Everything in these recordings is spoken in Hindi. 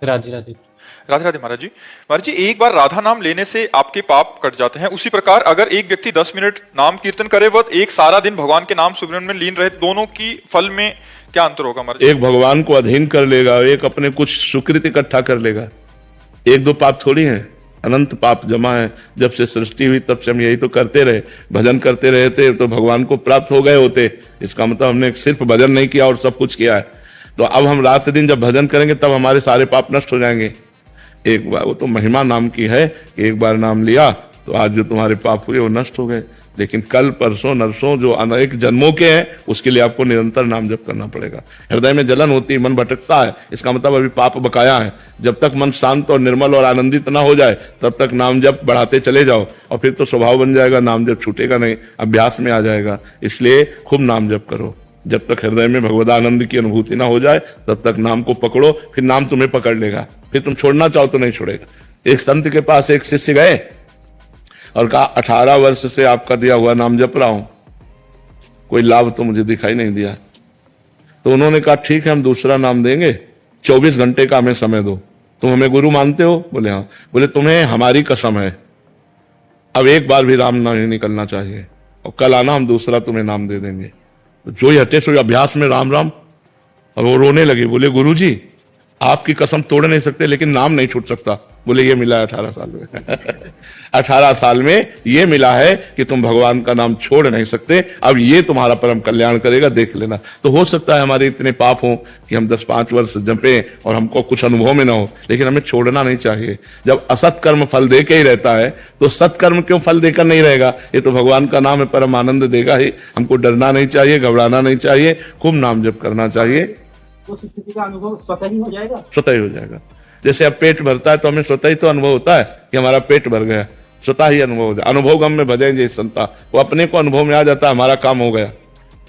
राधे राधे। राधे राधे महाराज जी। महाराज जी, एक बार राधा नाम लेने से आपके पाप कट जाते हैं, उसी प्रकार अगर एक व्यक्ति 10 मिनट नाम कीर्तन करे व एक सारा दिन भगवान के नाम सुमिरन में लीन रहे, दोनों की फल में क्या अंतर होगा महाराज जी? एक भगवान को अधीन कर लेगा, एक अपने कुछ सुकृत इकट्ठा कर लेगा। एक दो पाप थोड़ी है, अनंत पाप जमा है। जब से सृष्टि हुई तब से हम यही तो करते रहे, भजन करते रहते तो भगवान को प्राप्त हो गए होते। इसका मतलब हमने सिर्फ भजन नहीं किया और सब कुछ किया है। तो अब हम रात दिन जब भजन करेंगे तब हमारे सारे पाप नष्ट हो जाएंगे। एक बार, वो तो महिमा नाम की है कि एक बार नाम लिया तो आज जो तुम्हारे पाप हुए वो नष्ट हो गए। लेकिन कल परसों नरसों जो अनेक जन्मों के हैं उसके लिए आपको निरंतर नाम जप करना पड़ेगा। हृदय में जलन होती है, मन भटकता है, इसका मतलब अभी पाप बकाया है। जब तक मन शांत और निर्मल और आनंदित ना हो जाए तब तक नाम जप बढ़ाते चले जाओ, और फिर तो स्वभाव बन जाएगा, नाम जप छूटेगा नहीं, अभ्यास में आ जाएगा। इसलिए खूब नाम जप करो। जब तक हृदय में भगवदानंद की अनुभूति ना हो जाए तब तक नाम को पकड़ो, फिर नाम तुम्हें पकड़ लेगा। फिर तुम छोड़ना चाहो तो नहीं छोड़ेगा। एक संत के पास एक शिष्य गए और कहा 18 वर्ष से आपका दिया हुआ नाम जप रहा हूं, कोई लाभ तो मुझे दिखाई नहीं दिया। तो उन्होंने कहा ठीक है, हम दूसरा नाम देंगे, 24 घंटे का हमें समय दो। तुम हमें गुरु मानते हो? बोले हाँ। बोले तुम्हें हमारी कसम है, अब एक बार भी राम नाम नहीं निकलना चाहिए, और कल आना, हम दूसरा तुम्हें नाम दे देंगे। तो जो ही हटे सो अभ्यास में राम राम, और वो रोने लगे। बोले गुरुजी आपकी कसम तोड़ नहीं सकते लेकिन नाम नहीं छूट सकता। बोले ये मिला है 18 साल में 18 साल में ये मिला है कि तुम भगवान का नाम छोड़ नहीं सकते। अब ये तुम्हारा परम कल्याण करेगा, देख लेना। तो हो सकता है हमारे इतने पाप हो कि हम 10-5 वर्ष जपे और हमको कुछ अनुभव में ना हो, लेकिन हमें छोड़ना नहीं चाहिए। जब असत कर्म फल दे के ही रहता है तो सत्कर्म क्यों फल देकर नहीं रहेगा? ये तो भगवान का नाम है, परम आनंद देगा ही। हमको डरना नहीं चाहिए, घबराना नहीं चाहिए, खूब नाम जप करना चाहिए। उस स्थिति का अनुभव स्वतः ही हो जाएगा। स्वतः ही हो जाएगा। जैसे अब पेट भरता है तो हमें स्वतः ही तो अनुभव होता है कि हमारा पेट भर गया, स्वतः ही अनुभव हो जाए। अनुभव गम में भजें जय संता, वो अपने को अनुभव में आ जाता है, हमारा काम हो गया,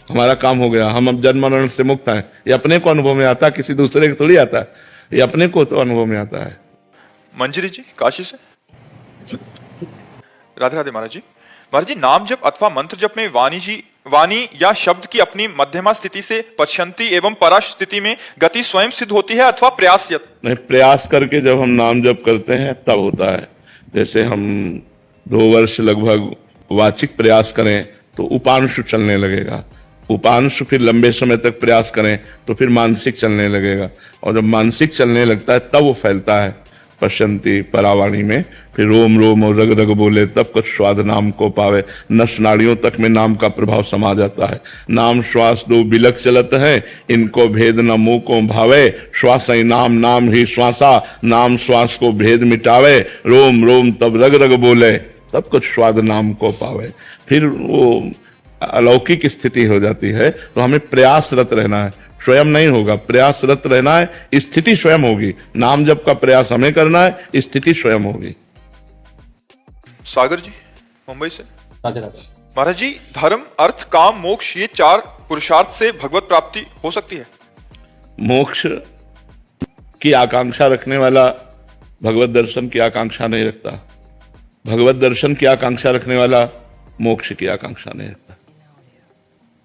हमारा काम हो गया, हम अब जन्म मरण से मुक्त हैं। ये अपने को अनुभव में आता है, किसी दूसरे को थोड़ी आता है, ये अपने को तो अनुभव में आता है। मंजरी जी काशी से। राधे राधे महाराज जी। महाराज जी, नाम जप अथवा मंत्र जप में वाणी या शब्द की अपनी मध्यमा स्थिति से पश्चंती एवं पराश स्थिति में गति स्वयं सिद्ध होती है अथवा प्रयास? नहीं, प्रयास करके जब हम नाम जप करते हैं तब होता है। जैसे हम 2 वर्ष लगभग वाचिक प्रयास करें तो उपांशु चलने लगेगा, उपांशु फिर लंबे समय तक प्रयास करें तो फिर मानसिक चलने लगेगा, और जब मानसिक चलने लगता है तब वो फैलता है पश्चंती परावाणी में। फिर रोम रोम और रग रग बोले तब कुछ स्वाद नाम को पावे, नस नाड़ियों तक में नाम का प्रभाव समा जाता है। नाम श्वास दो बिलक चलत है, इनको भेद न मुंह को भावे, श्वास ही नाम नाम ही श्वासा, नाम श्वास को भेद मिटावे, रोम रोम तब रग रग बोले तब कुछ स्वाद नाम को पावे। फिर वो अलौकिक स्थिति हो जाती है। तो हमें प्रयासरत रहना है, स्वयं नहीं होगा, प्रयासरत रहना है, स्थिति स्वयं होगी। नाम जप का प्रयास हमें करना है, स्थिति स्वयं होगी। सागर जी मुंबई से। राधे राधे। महाराज जी, धर्म अर्थ काम मोक्ष ये 4 पुरुषार्थ से भगवत प्राप्ति हो सकती है? मोक्ष की आकांक्षा रखने वाला भगवत दर्शन की आकांक्षा नहीं रखता, भगवत दर्शन की आकांक्षा रखने वाला मोक्ष की आकांक्षा नहीं रखता।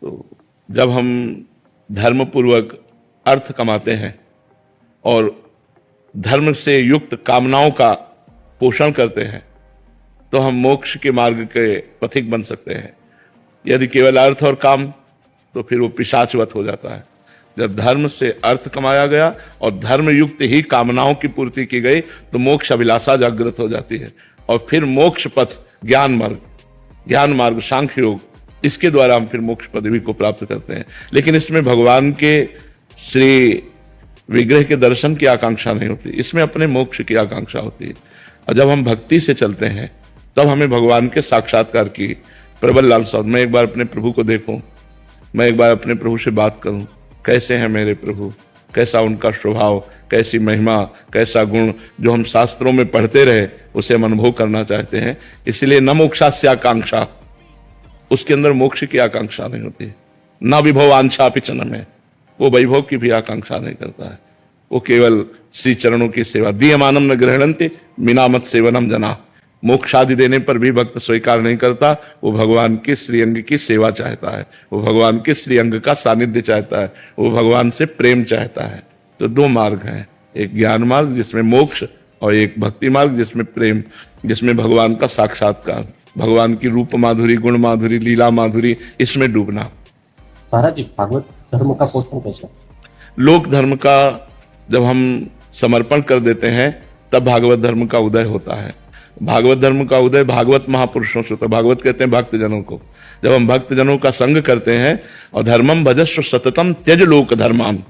तो जब हम धर्म पूर्वक अर्थ कमाते हैं और धर्म से युक्त कामनाओं का पोषण करते हैं तो हम मोक्ष के मार्ग के पथिक बन सकते हैं। यदि केवल अर्थ और काम तो फिर वो पिशाचवत हो जाता है। जब धर्म से अर्थ कमाया गया और धर्म युक्त ही कामनाओं की पूर्ति की गई तो मोक्ष अभिलाषा जागृत हो जाती है, और फिर मोक्ष पथ ज्ञान मार्ग सांख्य योग, इसके द्वारा हम फिर मोक्ष पदवी को प्राप्त करते हैं। लेकिन इसमें भगवान के श्री विग्रह के दर्शन की आकांक्षा नहीं होती, इसमें अपने मोक्ष की आकांक्षा होती है। और जब हम भक्ति से चलते हैं तब हमें भगवान के साक्षात्कार की प्रबल लालसा। मैं एक बार अपने प्रभु को देखूं, मैं एक बार अपने प्रभु से बात करूं, कैसे हैं मेरे प्रभु, कैसा उनका स्वभाव, कैसी महिमा, कैसा गुण, जो हम शास्त्रों में पढ़ते रहे उसे हम अनुभव करना चाहते हैं। इसलिए न मोक्षास्य आकांक्षा, उसके अंदर मोक्ष की आकांक्षा नहीं होती। न विभव आंछा पिचन में, वो वैभव की भी आकांक्षा नहीं करता है। वो केवल श्री चरणों की सेवा, दीयमानम न ग्रहणन्ति मिनामत सेवनम जना। मोक्ष आदि देने पर भी भक्त स्वीकार नहीं करता, वो भगवान के श्रीअंग की सेवा चाहता है, वो भगवान के श्रीअंग का सानिध्य चाहता है, वो भगवान से प्रेम चाहता है। तो 2 मार्ग हैं, एक ज्ञान मार्ग जिसमें मोक्ष और एक भक्ति मार्ग जिसमें प्रेम, जिसमें भगवान का साक्षात्कार, भगवान की रूप माधुरी, गुण माधुरी, लीला माधुरी, इसमें डूबना। महाराज जी, भागवत धर्म का पोषण कैसे? लोक धर्म का जब हम समर्पण कर देते हैं तब भागवत धर्म का उदय होता है। भागवत धर्म का उदय भागवत महापुरुषों से होता है। भागवत कहते हैं भक्त जनों को। जब हम भक्त जनों का संग करते हैं और धर्मम भजस्व सततम त्यज लोक धर्मान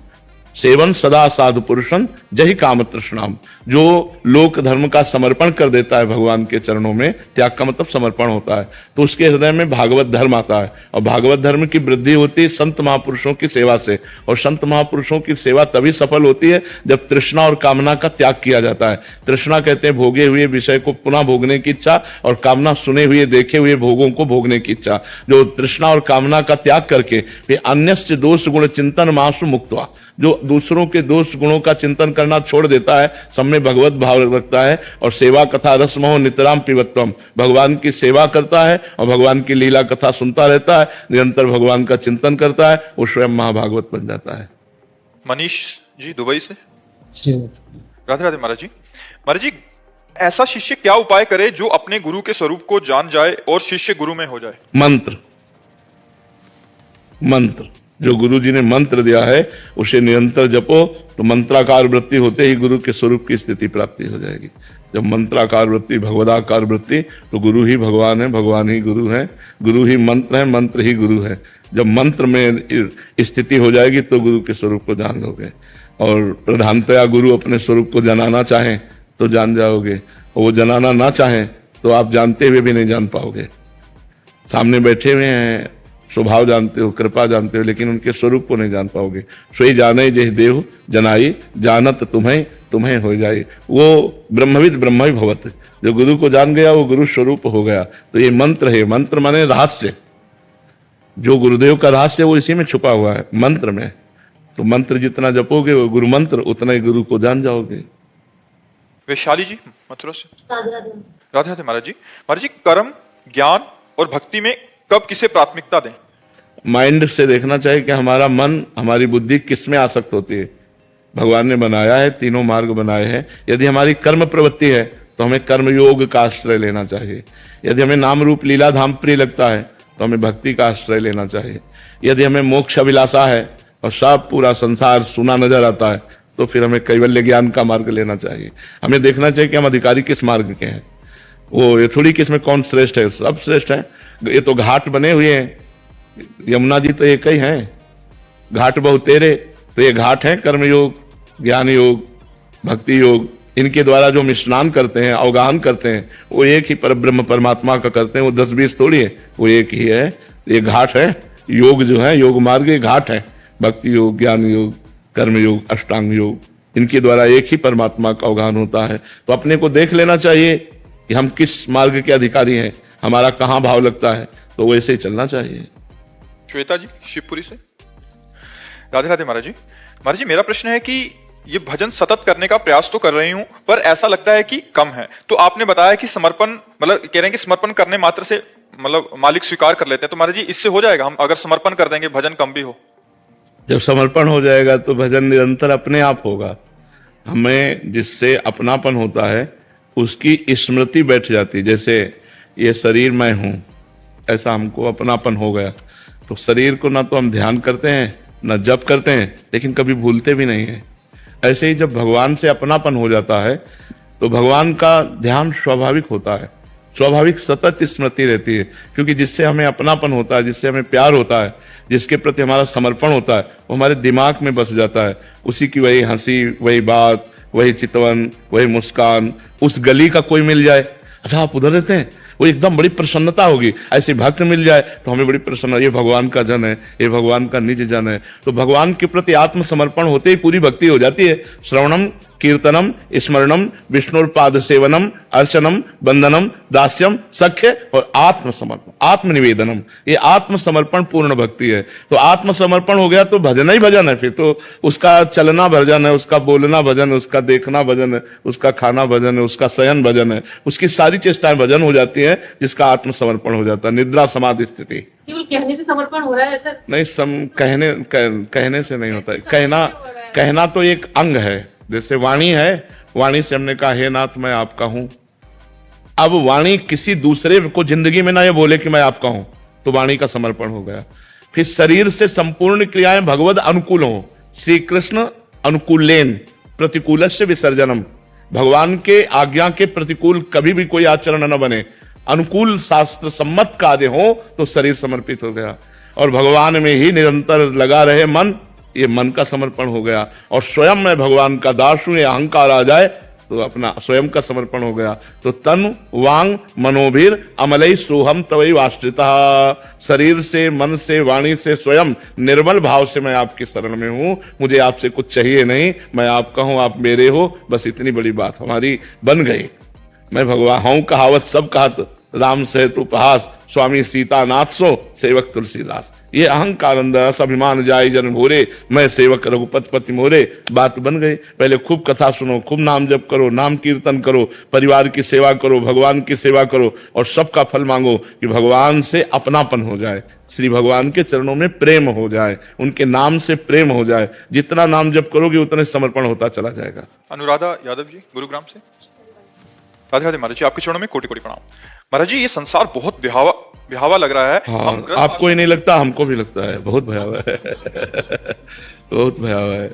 सेवन सदा साधु पुरुषन जहि काम तृष्णाम, जो लोक धर्म का समर्पण कर देता है भगवान के चरणों में, त्याग का मतलब समर्पण होता है, तो उसके हृदय में भागवत धर्म आता है। और भागवत धर्म की वृद्धि होती है संत महापुरुषों की सेवा से। और संत महापुरुषों की सेवा तभी सफल होती है जब तृष्णा और कामना का त्याग किया जाता है। तृष्णा कहते हैं भोगे हुए विषय को पुनः भोगने की इच्छा, और कामना सुने हुए देखे हुए भोगों को भोगने की इच्छा। जो तृष्णा और कामना का त्याग करके वे अन्यस्य दोष गुण चिंतन मासु मुक्त्वा, जो दूसरों के दोष गुणों का चिंतन करना छोड़ देता है, सब में भगवत भाव रखता है और सेवा कथा रसमोह नितराम पिबत्वम, भगवान की सेवा करता है और भगवान की लीला कथा सुनता रहता है, निरंतर भगवान का चिंतन करता है, वो स्वयं महाभागवत बन जाता है। मनीष जी दुबई से। श्री राधे राधे महाराज जी। महाराज जी, ऐसा शिष्य क्या उपाय करे जो अपने गुरु के स्वरूप को जान जाए और शिष्य गुरु में हो जाए? मंत्र, मंत्र जो गुरु जी ने मंत्र दिया है उसे निरंतर जपो तो मंत्राकार वृत्ति होते ही गुरु के स्वरूप की स्थिति प्राप्ति हो जाएगी। जब मंत्राकार वृत्ति, भगवदाकार वृत्ति, तो गुरु ही भगवान है, भगवान ही गुरु है, गुरु ही मंत्र है, मंत्र ही गुरु है। जब मंत्र में स्थिति हो जाएगी तो गुरु के स्वरूप को जान लोगे। और प्रधानतया गुरु अपने स्वरूप को जनाना चाहें तो जान जाओगे, और वो जनाना ना चाहें तो आप जानते हुए भी नहीं जान पाओगे। सामने बैठे हुए हैं, स्वभाव जानते हो, कृपा जानते हो, लेकिन उनके स्वरूप को नहीं जान पाओगे। सोई जाने जय देव जनाई, जानत तुम्हें तुम्हें हो जाए। वो ब्रह्मविद ब्रह्म भवत, जो गुरु को जान गया वो गुरु स्वरूप हो गया। तो ये मंत्र है। मंत्र माने रहस्य, जो गुरुदेव का रहस्य वो इसी में छुपा हुआ है, मंत्र में। तो मंत्र जितना जपोगे वो गुरु मंत्र, उतना ही गुरु को जान जाओगे। वैशाली जी मथुरा से। राधे राधे महाराज जी। महाराज जी, कर्म, ज्ञान और भक्ति में कब किसे प्राथमिकता दें? माइंड से देखना चाहिए कि हमारा मन, हमारी बुद्धि किस में आसक्त होती है। भगवान ने बनाया है, तीनों मार्ग बनाए हैं। यदि हमारी कर्म प्रवृत्ति है तो हमें कर्म योग का आश्रय लेना चाहिए। यदि हमें नाम रूप लीला धाम प्रिय लगता है तो हमें भक्ति का आश्रय लेना चाहिए। यदि हमें मोक्ष अभिलाषा है और सब पूरा संसार सुना नजर आता है तो फिर हमें कैवल्य ज्ञान का मार्ग लेना चाहिए। हमें देखना चाहिए कि हम अधिकारी किस मार्ग के हैं। वो ये थोड़ी कि इसमें कौन श्रेष्ठ है, सब श्रेष्ठ है। ये तो घाट बने हुए हैं, यमुना जी तो एक ही हैं, घाट बहु तेरे, तो ये घाट है कर्म योग, ज्ञान योग, भक्ति योग। इनके द्वारा जो हम स्नान करते हैं, अवगाहन करते हैं, वो एक ही परब्रह्म परमात्मा का करते हैं। वो 10-20 थोड़ी है, वो एक ही है। ये घाट है। योग जो है, योग मार्ग ये घाट है। भक्ति योग, ज्ञान योग, कर्म योग, अष्टांग योग, इनके द्वारा एक ही परमात्मा का अवगाहन होता है। तो अपने को देख लेना चाहिए कि हम किस मार्ग के अधिकारी हैं, हमारा कहाँ भाव लगता है, तो वैसे ही चलना चाहिए। श्वेता जी शिवपुरी से। राधे राधे महाराज जी। महाराज जी, मेरा प्रश्न है कि ये भजन सतत करने का प्रयास तो कर रही हूं, पर ऐसा लगता है कि कम है। तो आपने बताया कि समर्पण, मतलब कह रहे हैं कि समर्पण करने मात्र से मतलब मालिक स्वीकार कर लेते हैं, तो महाराज जी इससे हो जाएगा? हम अगर समर्पण कर देंगे, भजन कम भी हो? जब समर्पण हो जाएगा तो भजन निरंतर अपने आप होगा। हमें जिससे अपनापन होता है उसकी स्मृति बैठ जाती है। जैसे ये शरीर मैं हूं, ऐसा हमको अपनापन हो गया, तो शरीर को ना तो हम ध्यान करते हैं ना जप करते हैं, लेकिन कभी भूलते भी नहीं है। ऐसे ही जब भगवान से अपनापन हो जाता है तो भगवान का ध्यान स्वाभाविक होता है, स्वाभाविक सतत स्मृति रहती है। क्योंकि जिससे हमें अपनापन होता है, जिससे हमें प्यार होता है, जिसके प्रति हमारा समर्पण होता है, वो हमारे दिमाग में बस जाता है। उसी की वही हंसी, वही बात, वही चितवन, वही मुस्कान। उस गली का कोई मिल जाए, अच्छा आप उधर रहते हैं, वो एकदम बड़ी प्रसन्नता होगी। ऐसे भक्त मिल जाए तो हमें बड़ी प्रसन्नता, ये भगवान का जन है, ये भगवान का निज जन है। तो भगवान के प्रति आत्मसमर्पण होते ही पूरी भक्ति हो जाती है। श्रवणम, कीर्तनम, स्मरणम, विष्णुपाद सेवनम, अर्चनम, वंदनम, दास्यम, सख्य और आत्मसमर्पण, आत्मनिवेदनम, ये आत्मसमर्पण पूर्ण भक्ति है। तो आत्मसमर्पण हो गया तो भजन ही भजन है। फिर तो उसका चलना भजन है, उसका बोलना भजन है, उसका देखना भजन है, उसका खाना भजन है, उसका शयन भजन है, उसकी सारी चेष्टाएं भजन हो जाती है, जिसका आत्मसमर्पण हो जाता है। निद्रा समाधि स्थिति। केवल कहने से समर्पण हो रहा है सर? नहीं, कहने से नहीं होता है। कहना तो एक अंग है, जैसे वाणी है, वाणी से हमने कहा हे नाथ मैं आपका हूं। अब वाणी किसी दूसरे को जिंदगी में ना ये बोले कि मैं आपका हूं, तो वाणी का समर्पण हो गया। फिर शरीर से संपूर्ण क्रियाएं भगवद अनुकूल हो, श्री कृष्ण अनुकूलेन प्रतिकूलस्य विसर्जनम, भगवान के आज्ञा के प्रतिकूल कभी भी कोई आचरण न बने, अनुकूल शास्त्र सम्मत कार्य हो तो शरीर समर्पित हो गया। और भगवान में ही निरंतर लगा रहे मन, ये मन का समर्पण हो गया। और स्वयं मैं भगवान का दास हूं, ये अहंकार आ जाए तो अपना स्वयं का समर्पण हो गया। तो तन वांग मनोभीर अमलई सोहम तवई वाश्रिता, शरीर से, मन से, वाणी से, स्वयं निर्मल भाव से मैं आपकी शरण में हूं, मुझे आपसे कुछ चाहिए नहीं, मैं आपका हूं, आप मेरे हो, बस इतनी बड़ी बात हमारी बन गई। मैं भगवान हूं कहावत सब कहत, राम सहित उपहास, स्वामी सीतानाथ सो सेवक तुलसीदास। ये अहंकार अंदर अभिमान जाय जन भोरे, मैं सेवक रघुपति पति मोरे, बात बन गई। पहले खूब कथा सुनो, खूब नाम जप करो, नाम कीर्तन करो, परिवार की सेवा करो, भगवान की सेवा करो, और सबका फल मांगो कि भगवान से अपनापन हो जाए, श्री भगवान के चरणों में प्रेम हो जाए, उनके नाम से प्रेम हो जाए। जितना नाम जप करोगे उतने समर्पण होता चला जाएगा। अनुराधा यादव जी गुरुग्राम से। राधे राधे महाराज जी, आपके चरणों में कोटि कोटि प्रणाम। महाराज जी, ये संसार बहुत बिहावा लग रहा है। हाँ, आपको ही नहीं लगता, हमको भी लगता है, बहुत भयावह है बहुत भयावह है।